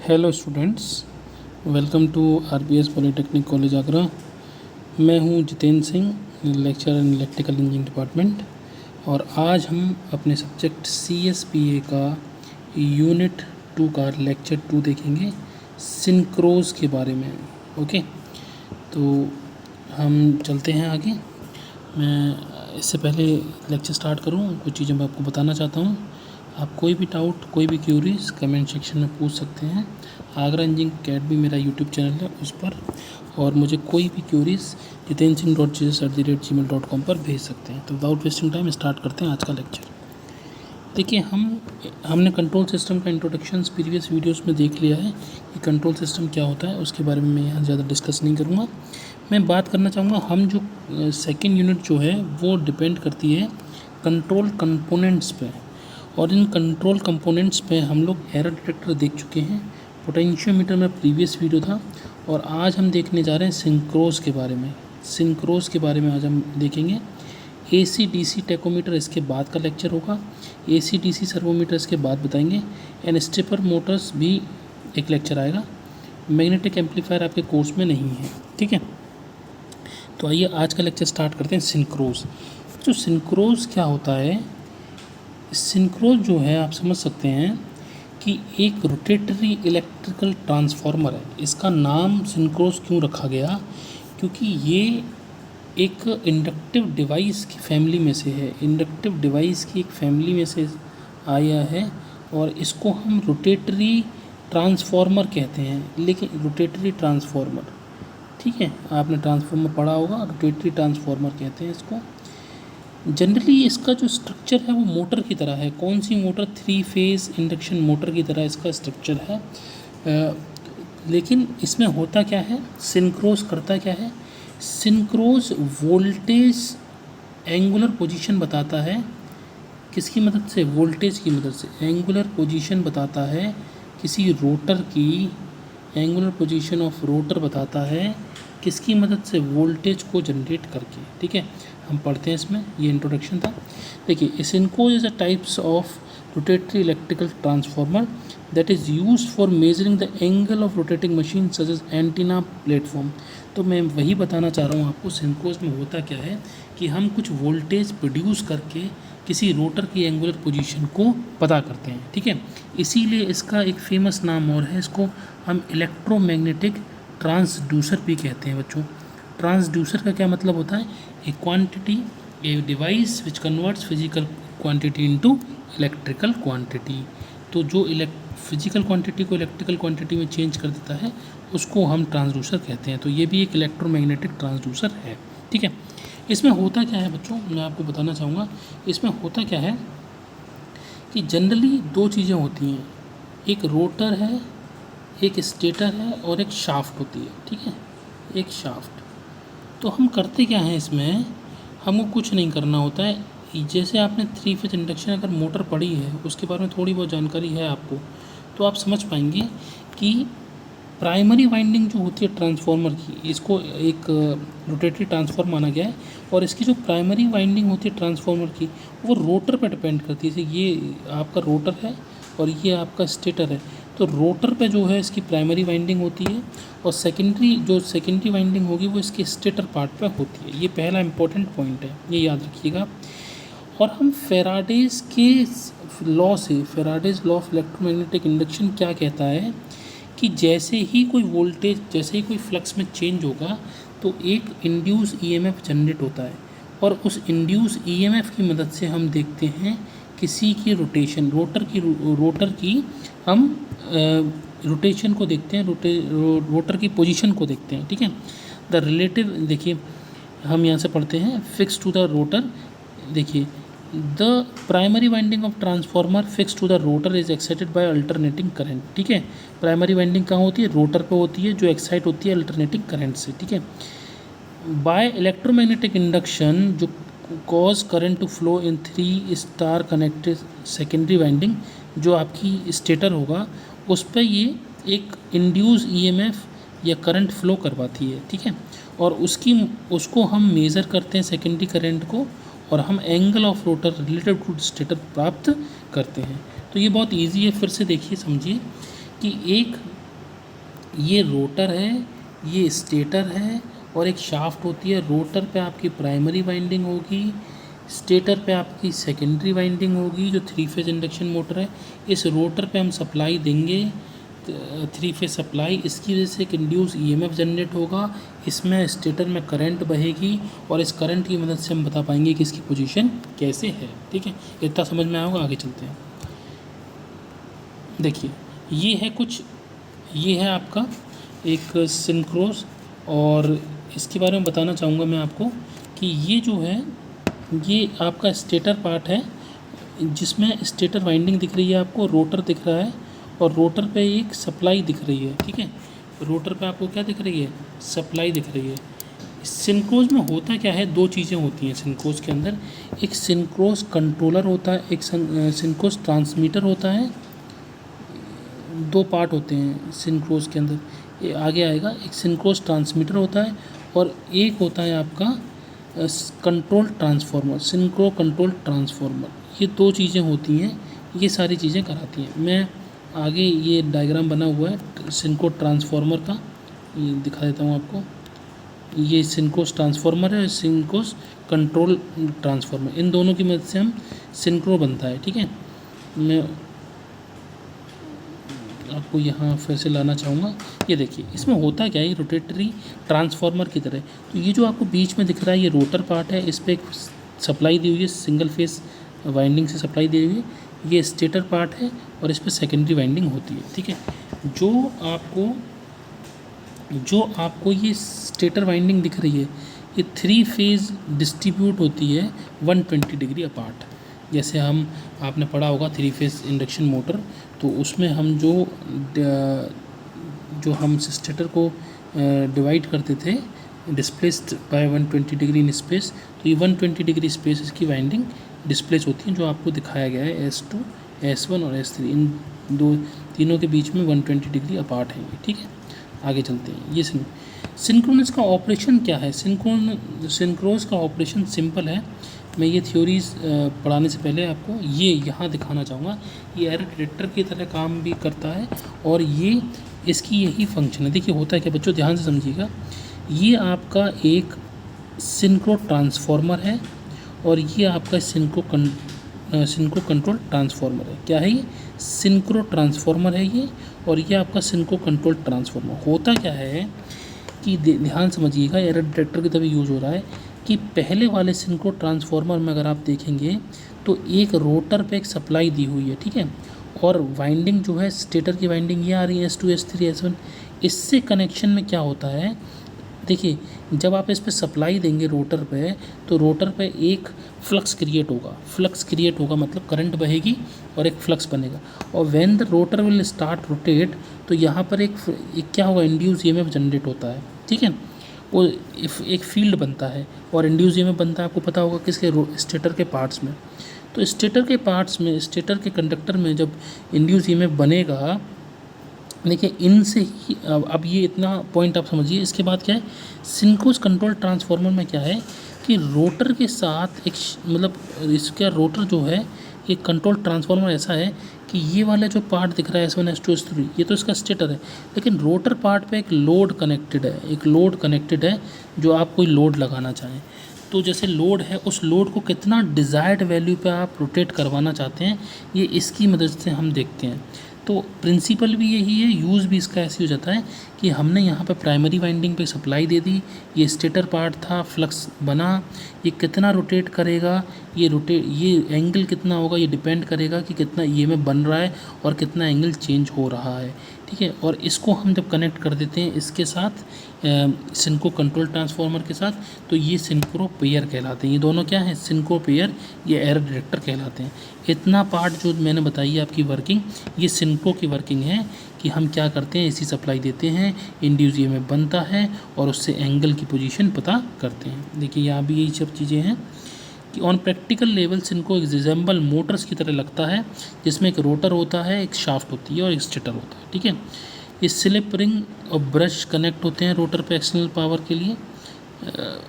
Hello students, welcome to RBS polytechnic college Agra. मैं हूं Jitendra Singh, lecturer in electrical engineering department. और आज हम अपने सब्जेक्ट सीएसपीए का यूनिट 2 का लेक्चर 2 देखेंगे, सिंक्रोज के बारे में। ओके, तो हम चलते हैं आगे। मैं इससे पहले लेक्चर स्टार्ट करूं, कुछ चीज़ें मैं आपको बताना चाहता हूं। आप कोई भी डाउट, कोई भी क्यूरीज कमेंट सेक्शन में पूछ सकते हैं। आगरा इंजीनियरिंग अकेडमी मेरा यूट्यूब चैनल है, उस पर, और मुझे कोई भी क्यूरीज jitendsingh.jesus@gmail.com पर भेज सकते हैं। तो विदाउट वेस्टिंग टाइम स्टार्ट करते हैं आज का लेक्चर। देखिए, हमने कंट्रोल सिस्टम का इंट्रोडक्शन प्रीवियस वीडियोस में देख लिया है कि कंट्रोल सिस्टम क्या होता है। उसके बारे में मैं यहाँ ज़्यादा डिस्कस नहीं करूँगा। मैं बात करना चाहूँगा, हम जो सेकेंड यूनिट जो है वो डिपेंड करती है कंट्रोल कंपोनेंट्स पे, और इन कंट्रोल कंपोनेंट्स पे हम लोग एरर डिटेक्टर देख चुके हैं। पोटेंशियोमीटर में प्रीवियस वीडियो था, और आज हम देखने जा रहे हैं सिंक्रोज के बारे में। सिंक्रोज के बारे में आज हम देखेंगे। एसी डीसी टेकोमीटर इसके बाद का लेक्चर होगा। एसी डीसी सर्वोमीटर इसके बाद बताएंगे। एंड स्टेपर मोटर्स भी एक लेक्चर आएगा। मैग्नेटिक एम्पलीफायर आपके कोर्स में नहीं है, ठीक है। तो आइए आज का लेक्चर स्टार्ट करते हैं। सिंक्रोज, जो सिंक्रोज क्या होता है? सिंक्रोज जो है, आप समझ सकते हैं कि एक रोटेटरी इलेक्ट्रिकल ट्रांसफार्मर है। इसका नाम सिंक्रोज क्यों रखा गया? क्योंकि ये एक इंडक्टिव डिवाइस की फैमिली में से है। इंडक्टिव डिवाइस की एक फैमिली में से आया है, और इसको हम रोटेटरी ट्रांसफार्मर कहते हैं। लेकिन रोटेटरी ट्रांसफार्मर, ठीक है, आपने ट्रांसफार्मर पढ़ा होगा, रोटेटरी ट्रांसफार्मर कहते हैं इसको। जनरली इसका जो स्ट्रक्चर है वो मोटर की तरह है। कौन सी मोटर? 3 फेज़ इंडक्शन मोटर की तरह इसका स्ट्रक्चर है। लेकिन इसमें होता क्या है, सिंक्रोज करता क्या है? सिंक्रोज वोल्टेज एंगुलर पोजीशन बताता है। किसकी मदद से? वोल्टेज की मदद से एंगुलर पोजीशन बताता है। किसी रोटर की एंगुलर पोजीशन ऑफ रोटर बताता है। किसकी मदद से? वोल्टेज को जनरेट करके, ठीक है। हम पढ़ते हैं इसमें, ये इंट्रोडक्शन था। देखिए, synchros is a types of rotatory electrical transformer that is used for measuring the angle of rotating machine such as antenna platform। तो मैं वही बताना चाह रहा हूँ आपको, सिंक्रोज में होता क्या है कि हम कुछ वोल्टेज प्रोड्यूस करके किसी रोटर की एंगुलर पोजीशन को पता करते हैं, ठीक है। इसीलिए इसका एक फेमस नाम और है, इसको हम इलेक्ट्रोमैग्नेटिक ट्रांसड्यूसर भी कहते हैं बच्चों। ट्रांसड्यूसर का क्या मतलब होता है? ए quantity, a device which converts physical quantity into electrical quantity. तो जो फिजिकल क्वांटिटी को इलेक्ट्रिकल क्वांटिटी में चेंज कर देता है, उसको हम ट्रांसड्यूसर कहते हैं। तो ये भी एक इलेक्ट्रोमैग्नेटिक ट्रांसड्यूसर है, ठीक है। इसमें होता क्या है बच्चों, मैं आपको बताना चाहूँगा। इसमें होता क्या है कि जनरली 2 चीज़ें होती हैं, एक रोटर है, एक स्टेटर है, और एक शाफ्ट होती है, ठीक है, एक शाफ्ट। तो हम करते क्या हैं इसमें? हमको कुछ नहीं करना होता है। जैसे आपने 3 फेज इंडक्शन अगर मोटर पढ़ी है, उसके बारे में थोड़ी बहुत जानकारी है आपको, तो आप समझ पाएंगे कि प्राइमरी वाइंडिंग जो होती है ट्रांसफार्मर की, इसको एक रोटेटरी ट्रांसफार्मर माना गया है। और इसकी जो प्राइमरी वाइंडिंग होती है ट्रांसफार्मर की, वो रोटर पर डिपेंड करती है। जैसे ये आपका रोटर है और ये आपका स्टेटर है, तो रोटर पे जो है इसकी प्राइमरी वाइंडिंग होती है, और सेकेंडरी वाइंडिंग होगी वो इसके स्टेटर पार्ट पे होती है। ये पहला इंपॉर्टेंट पॉइंट है, ये याद रखिएगा। और हम फेराडेज के लॉ से, Faraday's law of electromagnetic induction क्या कहता है कि जैसे ही कोई वोल्टेज, जैसे ही कोई फ्लक्स में चेंज होगा, तो एक इंड्यूस ईएमएफ जनरेट होता है, और उस इंड्यूस ईएमएफ की मदद से हम देखते हैं किसी की रोटेशन, रोटर की हम रोटेशन को देखते हैं, रोटर की पोजीशन को देखते हैं, ठीक है। द रिलेटिव, देखिए हम यहाँ से पढ़ते हैं, फिक्स टू द रोटर। देखिए, the primary winding of transformer fix to the rotor is excited by alternating current, ठीक है। प्राइमरी वाइंडिंग कहाँ होती है? रोटर पे होती है, जो एक्साइट होती है अल्टरनेटिंग करंट से, ठीक है। बाय इलेक्ट्रोमैग्नेटिक इंडक्शन, जो cause current to flow in 3 star connected secondary winding, जो आपकी स्टेटर होगा, उस पर ये एक इंड्यूस ईएमएफ या करंट फ्लो करवाती है, ठीक है। और उसको हम मेज़र करते हैं सेकेंडरी करंट को, और हम angle of rotor related to stator प्राप्त करते हैं। तो ये बहुत इजी है। फिर से देखिए, समझिए कि एक ये रोटर है, ये स्टेटर है और एक शाफ्ट होती है। रोटर पे आपकी प्राइमरी वाइंडिंग होगी, स्टेटर पे आपकी सेकेंडरी वाइंडिंग होगी जो 3 फेज इंडक्शन मोटर है। इस रोटर पे हम सप्लाई देंगे 3 फेज सप्लाई, इसकी वजह से एक इंड्यूस ईएमएफ जनरेट होगा, इसमें स्टेटर में करंट बहेगी और इस करंट की मदद से हम बता पाएंगे कि इसकी पोजीशन कैसे है। ठीक है, इतना समझ में आया होगा। आगे चलते हैं। देखिए ये है आपका एक सिंक्रोस, और इसके बारे में बताना चाहूँगा मैं आपको कि ये जो है ये आपका स्टेटर पार्ट है, जिसमें स्टेटर वाइंडिंग दिख रही है आपको, रोटर दिख रहा है और रोटर पे एक सप्लाई दिख रही है। ठीक है, रोटर पे आपको क्या दिख रही है? सप्लाई दिख रही है। सिंक्रोज में होता क्या है, दो चीज़ें होती हैं सिंक्रोज के अंदर। एक सिंक्रोज कंट्रोलर होता है, एक सिंक्रोज ट्रांसमीटर होता है। दो पार्ट होते हैं सिंक्रोज के अंदर, ये आगे आएगा। एक सिंक्रोज ट्रांसमीटर होता है और एक होता है आपका control transformer, synchro control transformer. ये दो चीज़ें होती हैं, ये सारी चीज़ें कराती हैं। मैं आगे ये डायग्राम बना हुआ है सिंक्रो ट्रांसफार्मर का, ये दिखा देता हूँ आपको। ये सिंक्रोस ट्रांसफार्मर है, सिंक्रोस कंट्रोल ट्रांसफार्मर, इन दोनों की मदद से हम सिंक्रो बनता है। ठीक है, मैं आपको यहाँ फिर से लाना चाहूँगा। ये देखिए इसमें होता क्या है, ये रोटेटरी ट्रांसफार्मर की तरह। तो ये जो आपको बीच में दिख रहा है ये रोटर पार्ट है, इस पर एक सप्लाई दी हुई है, सिंगल फेस वाइंडिंग से सप्लाई दी हुई है। ये स्टेटर पार्ट है और इस पर सेकेंडरी वाइंडिंग होती है। ठीक है, जो आपको ये स्टेटर वाइंडिंग दिख रही है ये 3 फेज डिस्ट्रीब्यूट होती है 120 डिग्री अपार्ट। जैसे आपने पढ़ा होगा 3 फेज इंडक्शन मोटर, तो उसमें हम जो हम स्टेटर को डिवाइड करते थे displaced by 120 degree in space, तो ये 120 डिग्री स्पेस इसकी वाइंडिंग डिस्प्लेस होती है, जो आपको दिखाया गया है S2, S1 और S3, इन तीनों के बीच में 120 डिग्री अपार्ट है ये। ठीक है, आगे चलते हैं। ये सिंक्रोनस का ऑपरेशन क्या है? सिंक्रोनस का ऑपरेशन सिंपल है। मैं ये थ्योरीज पढ़ाने से पहले आपको ये यहाँ दिखाना चाहूँगा। ये एरर डिटेक्टर की तरह काम भी करता है और ये इसकी यही फंक्शन है। देखिए होता है क्या बच्चों, ध्यान से समझिएगा। ये आपका एक सिंक्रो ट्रांसफार्मर है और ये आपका सिंक्रो कंट्रोल ट्रांसफार्मर है। क्या है ये? सिंक्रो ट्रांसफार्मर है ये, और ये आपका सिंक्रो कंट्रोल ट्रांसफार्मर। होता क्या है कि ध्यान समझिएगा, एरर डिटेक्टर की तरह यूज़ हो रहा है कि पहले वाले सिंक्रो ट्रांसफार्मर में अगर आप देखेंगे तो एक रोटर पे एक सप्लाई दी हुई है। ठीक है, और वाइंडिंग जो है स्टेटर की वाइंडिंग ये आ रही है S2, S3, S1। इससे कनेक्शन में क्या होता है, देखिए जब आप इस पे सप्लाई देंगे रोटर पे, तो रोटर पे एक फ्लक्स क्रिएट होगा, मतलब करंट बहेगी और एक फ्लक्स बनेगा। और when the rotor will start rotate, तो यहाँ पर एक क्या होगा, इंड्यूस ईएमएफ जनरेट होता है। ठीक है, वो एक फील्ड बनता है और इंड्यूस ईएमएफ बनता है, आपको पता होगा किसके, स्टेटर के पार्ट्स में। तो स्टेटर के पार्ट्स में, स्टेटर के कंडक्टर में जब इंड्यूस ईएमएफ बनेगा, देखिए इनसे ही अब ये इतना पॉइंट आप समझिए। इसके बाद क्या है, सिंक्रोस कंट्रोल ट्रांसफार्मर में क्या है कि रोटर के साथ एक मतलब इसका रोटर जो है, एक कंट्रोल ट्रांसफार्मर ऐसा है कि ये वाला जो पार्ट दिख रहा है S1, S2, S3, ये तो इसका स्टेटर है, लेकिन रोटर पार्ट पे एक लोड कनेक्टेड है जो आप कोई लोड लगाना चाहें। तो जैसे लोड है, उस लोड को कितना डिज़ायर्ड वैल्यू पे आप रोटेट करवाना चाहते हैं, ये इसकी मदद से हम देखते हैं। तो प्रिंसिपल भी यही है, यूज़ भी इसका ऐसे हो जाता है कि हमने यहाँ पे प्राइमरी वाइंडिंग पे सप्लाई दे दी, ये स्टेटर पार्ट था, फ्लक्स बना, ये कितना रोटेट करेगा, ये एंगल कितना होगा, ये डिपेंड करेगा कि कितना ईएमएफ बन रहा है और कितना एंगल चेंज हो रहा है। ठीक है, और इसको हम जब कनेक्ट कर देते हैं इसके साथ, सिंक्रो कंट्रोल ट्रांसफार्मर के साथ, तो ये सिंक्रो पेयर कहलाते हैं। ये दोनों क्या हैं, सिंक्रो पेयर, ये एरर डिटेक्टर कहलाते हैं। इतना पार्ट जो मैंने बताई आपकी वर्किंग, ये सिंक्रो की वर्किंग है कि हम क्या करते हैं, इसी सप्लाई देते हैं, इंड्यूस ईएमएफ बनता है और उससे एंगल की पोजीशन पता करते हैं। देखिए यहाँ भी यही सब चीज़ें हैं कि ऑन प्रैक्टिकल लेवल सिंक्रो एक रिजेंबल मोटर्स की तरह लगता है, जिसमें एक रोटर होता है, एक शाफ्ट होती है और एक स्टेटर होता है। ठीक है, ये स्लिप रिंग और ब्रश कनेक्ट होते हैं रोटर पे एक्सटर्नल पावर के लिए।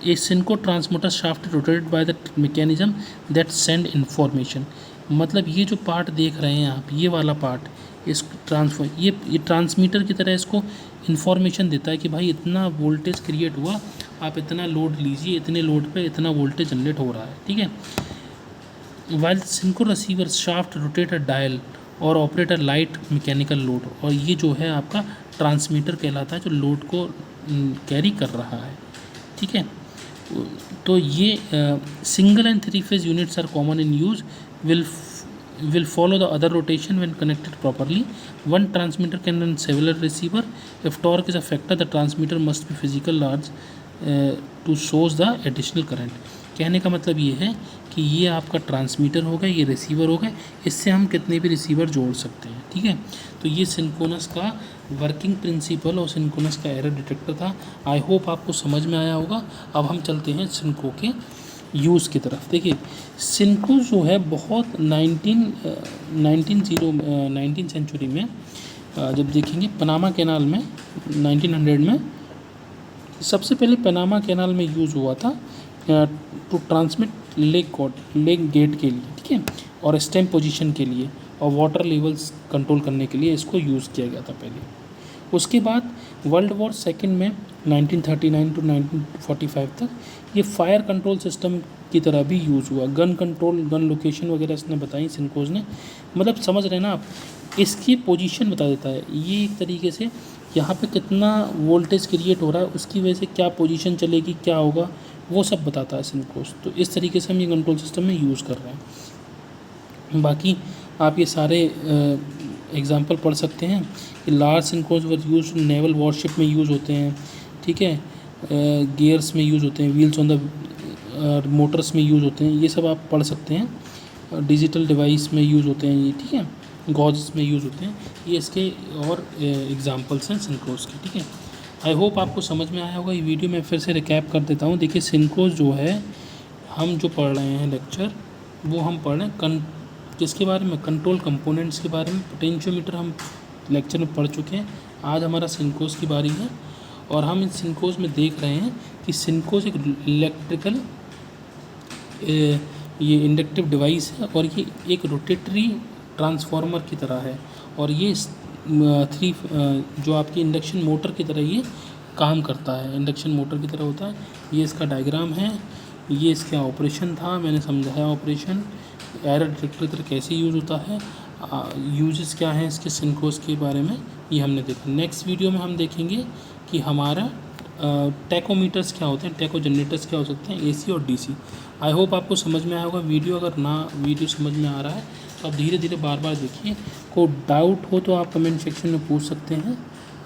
ये synchro transmitter shaft rotated by the mechanism that send information. मतलब ये जो पार्ट देख रहे हैं आप, ये वाला पार्ट, इस ट्रांसफर ये ट्रांसमीटर की तरह इसको इन्फॉर्मेशन देता है कि भाई इतना वोल्टेज क्रिएट हुआ, आप इतना लोड लीजिए, इतने लोड पे इतना वोल्टेज जनरेट हो रहा है, ठीक है। While synchro receiver shaft rotator dial और ऑपरेटर लाइट मैकेनिकल लोड, और ये जो है आपका ट्रांसमीटर कहलाता है जो लोड को कैरी कर रहा है, ठीक है। तो ये single and three phase units are common in use, will follow the other rotation when connected properly. One transmitter can run several receiver. If torque is a factor, the transmitter must be physical large to source the additional current. कहने का मतलब ये है कि ये आपका transmitter हो गया, ये रिसीवर हो गए, इससे हम कितने भी रिसीवर जोड़ सकते हैं, ठीक है। तो ये सिंक्रोनस का वर्किंग प्रिंसिपल और सिंक्रोनस का एरर डिटेक्टर था। आई होप आपको समझ में आया होगा। अब हम चलते हैं सिंक्रो के यूज़ की तरफ। देखिए सिंक्रो जो है बहुत 19 सेंचुरी में जब देखेंगे पनामा कैनाल में 1900 में सबसे पहले पनामा कैनाल में यूज़ हुआ था टू ट्रांसमिट लेक गेट के लिए, ठीक है, और स्टेम पोजीशन के लिए और वाटर लेवल्स कंट्रोल करने के लिए इसको यूज़ किया गया था पहले। उसके बाद वर्ल्ड वॉर सेकेंड में 1939 टू 1945 तक ये फायर कंट्रोल सिस्टम की तरह भी यूज़ हुआ। गन कंट्रोल, गन लोकेशन वगैरह इसने बताई सिंक्रोज ने, मतलब समझ रहे हैं ना आप, इसकी पोजीशन बता देता है ये एक तरीके से, यहाँ पे कितना वोल्टेज क्रिएट हो रहा है, उसकी वजह से क्या पोजीशन चलेगी, क्या होगा, वो सब बताता है सिंक्रोज। तो इस तरीके से हम ये कंट्रोल सिस्टम में यूज़ कर रहे हैं। बाकी आप ये सारे एग्जाम्पल पढ़ सकते हैं कि large सिंक्रोज were use naval worship में यूज़ होते हैं, ठीक है, गियर्स में यूज़ होते हैं, व्हील्स ऑन द मोटर्स में यूज़ होते हैं, ये सब आप पढ़ सकते हैं। डिजिटल डिवाइस में यूज़ होते हैं ये, ठीक है, गॉजेस में यूज़ होते हैं, ये इसके और एग्जांपल्स हैं सिंक्रोज के, ठीक है। आई होप आपको समझ में आया होगा। ये वीडियो मैं फिर से रिकैप कर देता हूँ। देखिए सिंक्रोज जो है हम जो पढ़ रहे हैं लेक्चर, वो हम पढ़ रहे हैं किसके बारे में, कंट्रोल कंपोनेंट्स के बारे में। पोटेंशियोमीटर हम लेक्चर में पढ़ चुके हैं, आज हमारा सिंक्रोज की बारी है। और हम इन सिंक्रोज में देख रहे हैं कि सिंक्रोज एक इलेक्ट्रिकल ये इंडक्टिव डिवाइस है और ये एक रोटेटरी ट्रांसफार्मर की तरह है, और ये जो आपकी इंडक्शन मोटर की तरह ये काम करता है, इंडक्शन मोटर की तरह होता है। ये इसका डायग्राम है, ये इसका ऑपरेशन था, मैंने समझाया ऑपरेशन, एरर डिटेक्टर तरह कैसे यूज़ होता है, यूजेस क्या हैं इसके सिंक्रोज के बारे में, ये हमने देखा। नेक्स्ट वीडियो में हम देखेंगे कि हमारा टैकोमीटर्स क्या होते हैं, टैको जनरेटर्स क्या हो सकते हैं, एसी और डीसी। आई होप आपको समझ में आया होगा वीडियो। अगर वीडियो समझ में आ रहा है तो आप धीरे धीरे बार बार देखिए। कोई डाउट हो तो आप कमेंट सेक्शन में पूछ सकते हैं।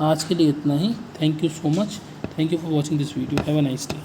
आज के लिए इतना ही। Thank you so much. Thank you for watching this video. Have a nice day.